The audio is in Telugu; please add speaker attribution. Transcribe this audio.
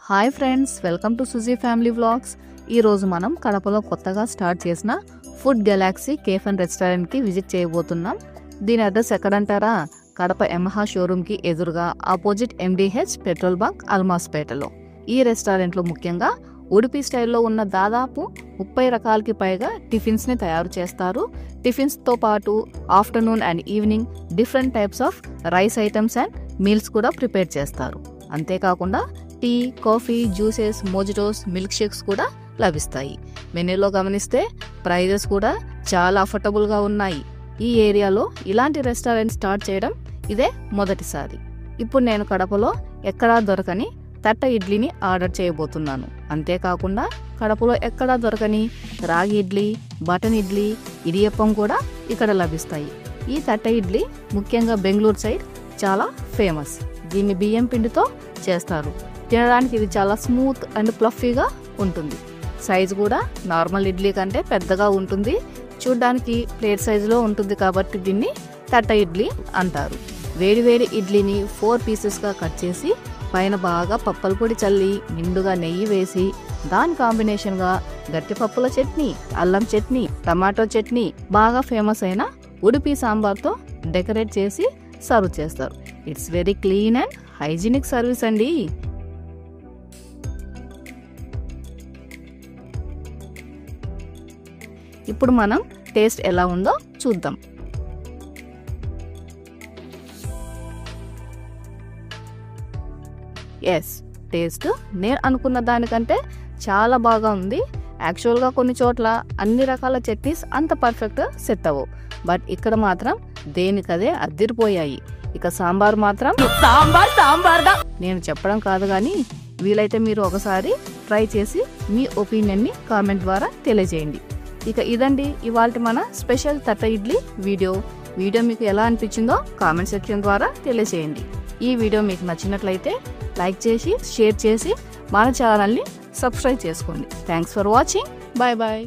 Speaker 1: Hi friends, welcome to Suji family vlogs. ఈరోజు మనం కడపలో కొత్తగా స్టార్ట్ చేసిన ఫుడ్ గెలాక్సీ కేఫ్ అండ్ రెస్టారెంట్కి విజిట్ చేయబోతున్నాం. దీని అడ్రస్ ఎక్కడంటారా? కడప యమహా షోరూమ్కి ఎదురుగా ఆపోజిట్ MDH పెట్రోల్ బంక్ అల్మాస్పేటలో. ఈ రెస్టారెంట్లో ముఖ్యంగా ఉడిపి స్టైల్లో ఉన్న దాదాపు 30 రకాలకి పైగా టిఫిన్స్ని తయారు చేస్తారు. టిఫిన్స్తో పాటు afternoon and evening different types of rice items and meals కూడా ప్రిపేర్ చేస్తారు. అంతేకాకుండా tea, coffee, juices, mojitos, milkshakes కూడా లభిస్తాయి. మెనూలో గమనిస్తే ప్రైజెస్ కూడా చాలా అఫోర్డబుల్గా ఉన్నాయి. ఈ ఏరియాలో ఇలాంటి రెస్టారెంట్ స్టార్ట్ చేయడం ఇదే మొదటిసారి. ఇప్పుడు నేను కడపలో ఎక్కడా దొరకని తట్ట ఇడ్లీని ఆర్డర్ చేయబోతున్నాను. అంతేకాకుండా కడపలో ఎక్కడా దొరకని రాగి ఇడ్లీ, బటన్ ఇడ్లీ, ఇడియప్పం కూడా ఇక్కడ లభిస్తాయి. ఈ తట్ట ఇడ్లీ ముఖ్యంగా బెంగళూరు సైడ్ చాలా ఫేమస్. దీన్ని బియ్యం పిండితో చేస్తారు. తినడానికి ఇది చాలా స్మూత్ అండ్ ప్లఫీగా ఉంటుంది. సైజు కూడా నార్మల్ ఇడ్లీ కంటే పెద్దగా ఉంటుంది. చూడ్డానికి ప్లేట్ సైజులో ఉంటుంది కాబట్టి దీన్ని తట్ట ఇడ్లీ అంటారు. వేడివేడి ఇడ్లీని 4 పీసెస్గా కట్ చేసి పైన బాగా పప్పల పొడి చల్లి నిండుగా నెయ్యి వేసి దాని కాంబినేషన్గా గట్టి పప్పుల చట్నీ, అల్లం చట్నీ, టమాటో చట్నీ, బాగా ఫేమస్ అయిన ఉడిపి సాంబార్తో డెకరేట్ చేసి సర్వ్ చేస్తారు. It's very clean and hygienic service అండి. ఇప్పుడు మనం టేస్ట్ ఎలా ఉందో చూద్దాం. ఎస్, టేస్ట్ నేను అనుకున్న దానికంటే చాలా బాగా ఉంది. యాక్చువల్గా కొన్ని చోట్ల అన్ని రకాల చట్నీస్ అంత పర్ఫెక్ట్గా సెట్ అవ్వవు, బట్ ఇక్కడ మాత్రం దేనికదే అద్దిరిపోయాయి. ఇక సాంబార్ మాత్రం సాంబార్గా నేను చెప్పడం కాదు కానీ వీలైతే మీరు ఒకసారి ట్రై చేసి మీ ఒపీనియన్ని కామెంట్ ద్వారా తెలియజేయండి. ఇక ఇదండి ఇవాల్టి మన స్పెషల్ తట్ట ఇడ్లీ వీడియో మీకు ఎలా అనిపించిందో కామెంట్ సెక్షన్ ద్వారా తెలియజేయండి. ఈ వీడియో మీకు నచ్చినట్లయితే లైక్ చేసి షేర్ చేసి మన ఛానల్ని సబ్స్క్రైబ్ చేసుకోండి. Thanks for watching. Bye bye.